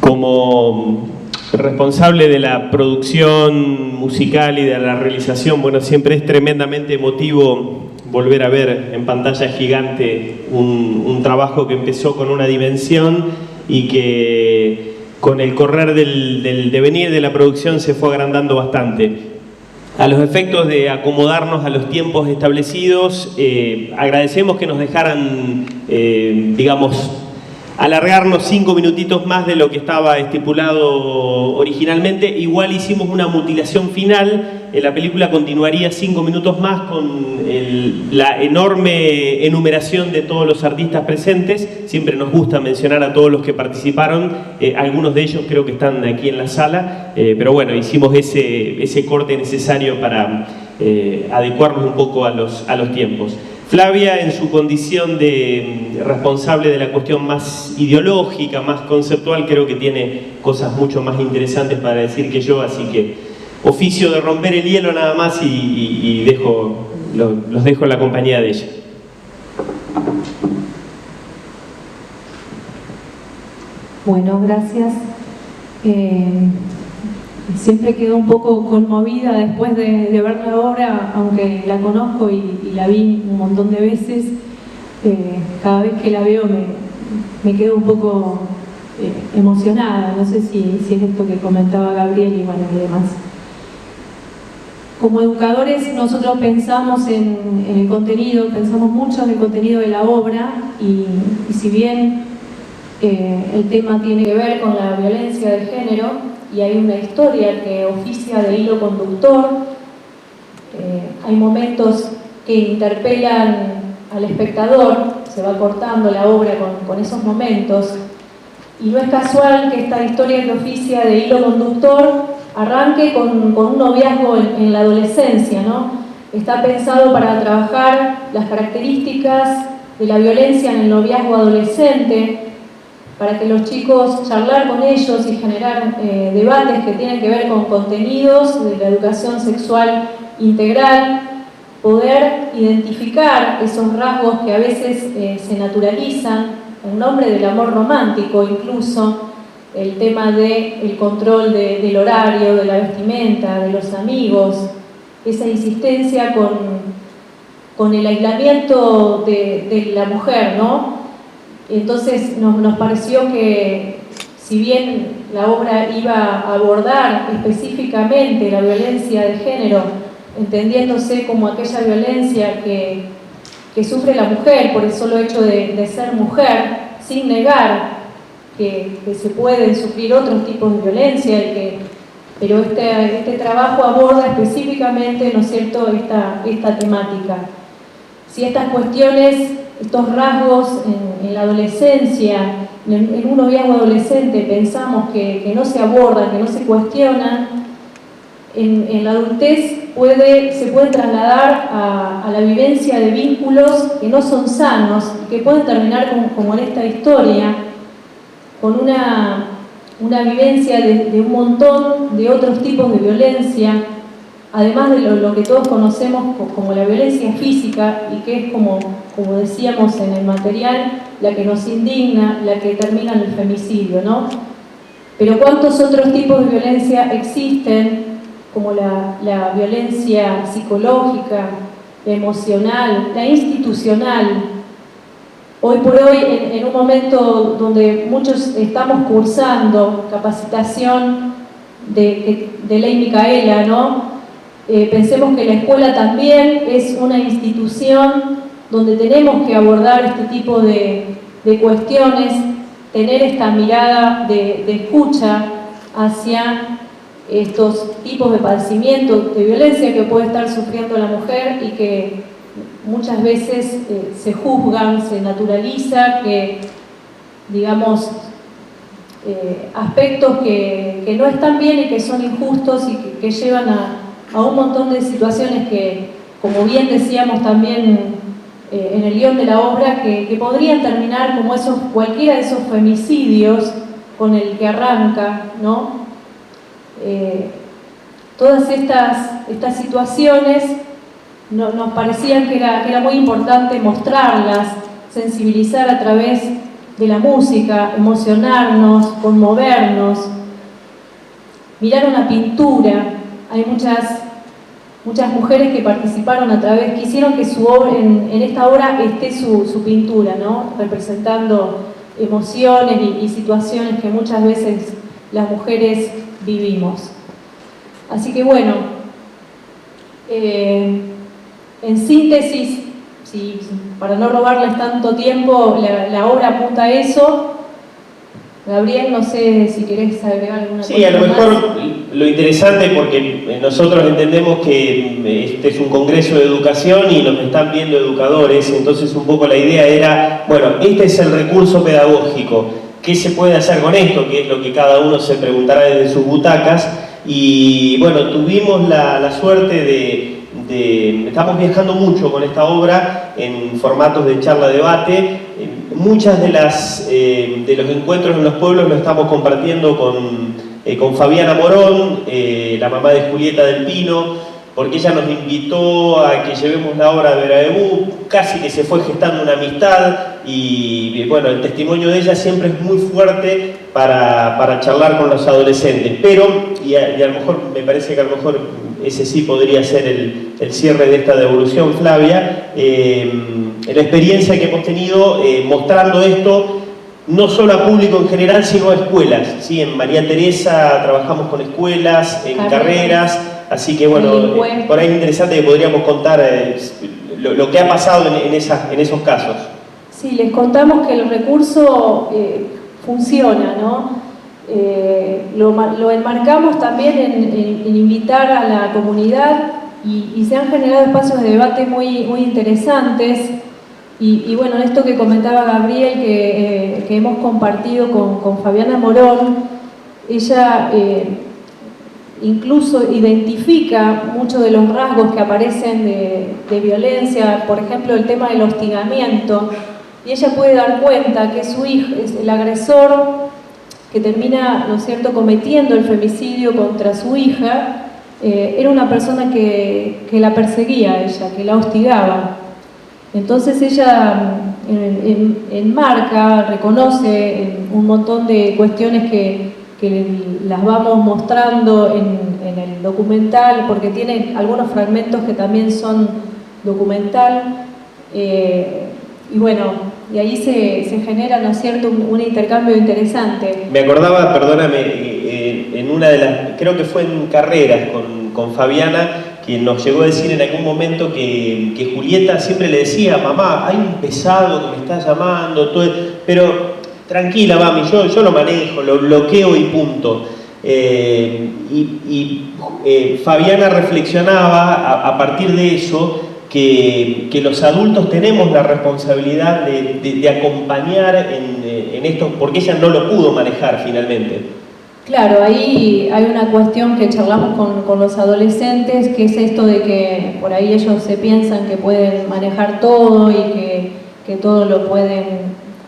Como responsable de la producción musical y de la realización, bueno, siempre es tremendamente emotivo volver a ver en pantalla gigante un trabajo que empezó con una dimensión y que con el correr del devenir de la producción se fue agrandando bastante. A los efectos de acomodarnos a los tiempos establecidos, agradecemos que nos dejaran, digamos, alargarnos 5 minutitos más de lo que estaba estipulado originalmente. Igual hicimos una mutilación final. La película continuaría 5 minutos más con la enorme enumeración de todos los artistas presentes. Siempre nos gusta mencionar a todos los que participaron. Algunos de ellos creo que están aquí en la sala. Pero bueno, hicimos ese corte necesario para adecuarnos un poco a los tiempos. Flavia, en su condición de responsable de la cuestión más ideológica, más conceptual, creo que tiene cosas mucho más interesantes para decir que yo, así que oficio de romper el hielo nada más y los dejo en la compañía de ella. Bueno, gracias. Siempre quedo un poco conmovida después de ver la obra, aunque la conozco y la vi un montón de veces. Cada vez que la veo me quedo un poco emocionada. No sé si es esto que comentaba Gabriel y bueno, y demás. Como educadores nosotros pensamos en el contenido, pensamos mucho en el contenido de la obra y si bien el tema tiene que ver con la violencia de género, y hay una historia que oficia de hilo conductor. Hay momentos que interpelan al espectador, se va cortando la obra con esos momentos, y no es casual que esta historia que oficia de hilo conductor arranque con un noviazgo en la adolescencia, ¿no? Está pensado para trabajar las características de la violencia en el noviazgo adolescente, para que los chicos charlar con ellos y generar debates que tienen que ver con contenidos de la educación sexual integral, poder identificar esos rasgos que a veces se naturalizan en nombre del amor romántico, incluso el tema del control del horario, de la vestimenta, de los amigos, esa insistencia con el aislamiento de la mujer, ¿no? Entonces nos pareció que, si bien la obra iba a abordar específicamente la violencia de género, entendiéndose como aquella violencia que sufre la mujer por el solo hecho de ser mujer, sin negar que se pueden sufrir otros tipos de violencia, pero este trabajo aborda específicamente, ¿no es cierto?, esta temática. Si estas cuestiones, estos rasgos en la adolescencia, en un noviazgo adolescente, pensamos que no se abordan, que no se cuestionan, en la adultez se puede trasladar a la vivencia de vínculos que no son sanos y que pueden terminar como en esta historia, con una vivencia de un montón de otros tipos de violencia, además de lo que todos conocemos como la violencia física, y que es, como decíamos en el material, la que nos indigna, la que termina en el femicidio, ¿no? Pero ¿cuántos otros tipos de violencia existen, como la violencia psicológica, la emocional, la institucional? Hoy por hoy, en un momento donde muchos estamos cursando capacitación de Ley Micaela, ¿no? Pensemos que la escuela también es una institución donde tenemos que abordar este tipo de cuestiones, tener esta mirada de escucha hacia estos tipos de padecimientos de violencia que puede estar sufriendo la mujer y que muchas veces se juzgan, se naturaliza, que, digamos, aspectos que no están bien y que son injustos y que llevan a un montón de situaciones que, como bien decíamos también en el guión de la obra, que podrían terminar como cualquiera de esos femicidios con el que arranca, ¿no? Todas estas situaciones nos parecían que era muy importante mostrarlas, sensibilizar a través de la música, emocionarnos, conmovernos, mirar una pintura. Hay muchas mujeres que participaron a través, quisieron que su obra, en esta obra esté su pintura, ¿no? Representando emociones y situaciones que muchas veces las mujeres vivimos. Así que bueno, en síntesis, para no robarles tanto tiempo, la obra apunta a eso. Gabriel, no sé si querés agregar alguna cosa. Sí, a lo mejor lo interesante, porque nosotros entendemos que este es un congreso de educación y nos están viendo educadores, entonces un poco la idea era, bueno, este es el recurso pedagógico, ¿qué se puede hacer con esto? Que es lo que cada uno se preguntará desde sus butacas. Y bueno, tuvimos la suerte estamos viajando mucho con esta obra en formatos de charla-debate. Muchas de los encuentros en los pueblos lo estamos compartiendo con Fabiana Morón, la mamá de Julieta del Pino, porque ella nos invitó a que llevemos la obra de Verabebú, casi que se fue gestando una amistad y bueno, el testimonio de ella siempre es muy fuerte para charlar con los adolescentes, pero, y a lo mejor, me parece que a lo mejor ese sí podría ser el cierre de esta devolución, Flavia, la experiencia que hemos tenido mostrando esto, no solo a público en general, sino a escuelas, ¿sí? En María Teresa trabajamos con escuelas, en carreras, así que bueno, por ahí es interesante que podríamos contar lo que ha pasado en esos casos. Sí, les contamos que el recurso funciona, ¿no? Lo enmarcamos también en invitar a la comunidad y se han generado espacios de debate muy interesantes. Y bueno, esto que comentaba Gabriel, que hemos compartido con Fabiana Morón, ella incluso identifica muchos de los rasgos que aparecen de violencia, por ejemplo el tema del hostigamiento, y ella puede dar cuenta que su hijo, el agresor que termina, ¿no es cierto?, cometiendo el femicidio contra su hija, era una persona que la perseguía a ella, que la hostigaba. Entonces ella enmarca, reconoce un montón de cuestiones que las vamos mostrando en el documental, porque tiene algunos fragmentos que también son documental, y bueno, y ahí se genera, ¿no es cierto?, un intercambio interesante. Me acordaba, perdóname, en una de las, creo que fue en Carreras con Fabiana, que nos llegó a decir en algún momento que Julieta siempre le decía, mamá, hay un pesado que me está llamando, pero tranquila mami, yo lo manejo, lo bloqueo y punto. Fabiana reflexionaba a partir de eso que los adultos tenemos la responsabilidad de acompañar en esto, porque ella no lo pudo manejar finalmente. Claro, ahí hay una cuestión que charlamos con los adolescentes, que es esto de que por ahí ellos se piensan que pueden manejar todo y que todo lo pueden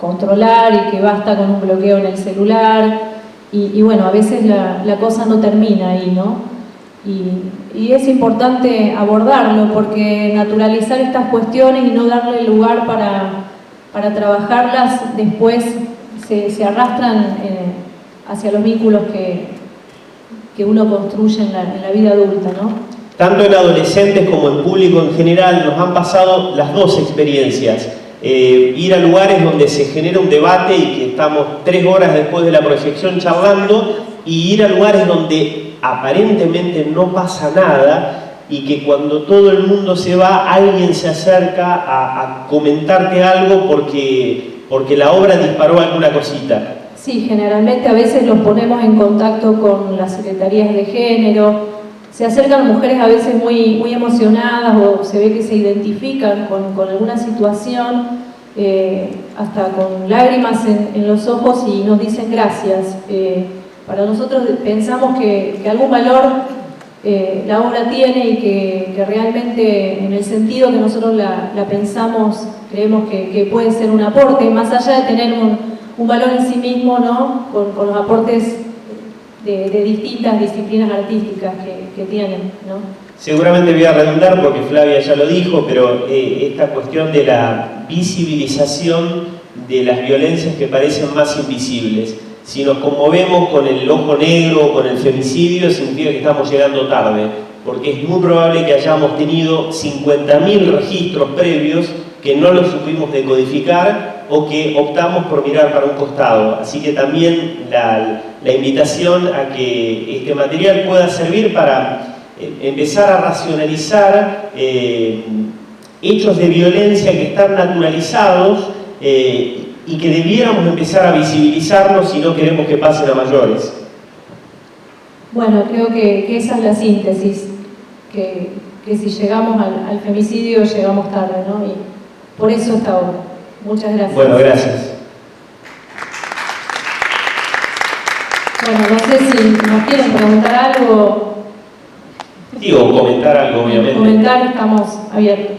controlar y que basta con un bloqueo en el celular. Y bueno, a veces la cosa no termina ahí, ¿no? Y es importante abordarlo, porque naturalizar estas cuestiones y no darle lugar para trabajarlas después se arrastran hacia los vínculos que uno construye en la vida adulta, ¿no? Tanto en adolescentes como en público en general nos han pasado las dos experiencias. Ir a lugares donde se genera un debate y que estamos 3 horas después de la proyección charlando, y ir a lugares donde aparentemente no pasa nada y que cuando todo el mundo se va, alguien se acerca a comentarte algo porque la obra disparó alguna cosita. Sí, generalmente a veces los ponemos en contacto con las secretarías de género, se acercan mujeres a veces muy emocionadas o se ve que se identifican con alguna situación, hasta con lágrimas en los ojos, y nos dicen gracias. Para nosotros pensamos que algún valor la obra tiene y que realmente, en el sentido que nosotros la pensamos, creemos que puede ser un aporte, más allá de tener un valor en sí mismo, ¿no?, con los aportes de distintas disciplinas artísticas que tienen, ¿no? Seguramente voy a redundar porque Flavia ya lo dijo, pero esta cuestión de la visibilización de las violencias que parecen más invisibles. Si nos conmovemos con el ojo negro o con el femicidio, significa que estamos llegando tarde, porque es muy probable que hayamos tenido 50.000 registros previos que no los supimos decodificar o que optamos por mirar para un costado. Así que también la invitación a que este material pueda servir para empezar a racionalizar hechos de violencia que están naturalizados y que debiéramos empezar a visibilizarlos si no queremos que pasen a mayores. Bueno, creo que esa es la síntesis, que si llegamos al femicidio llegamos tarde, ¿no? Y por eso esta obra. Muchas gracias. Bueno, gracias. Bueno, no sé si nos quieren preguntar algo. Digo, comentar algo, obviamente. Comentar, estamos abiertos.